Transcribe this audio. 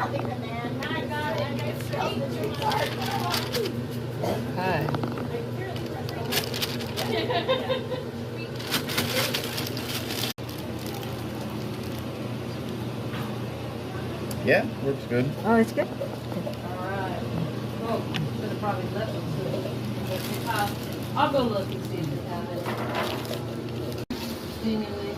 Okay. Yeah, works good. Oh, it's good. Alright. Oh, should have probably left them to I'll go look and see if they have it. Stimulate.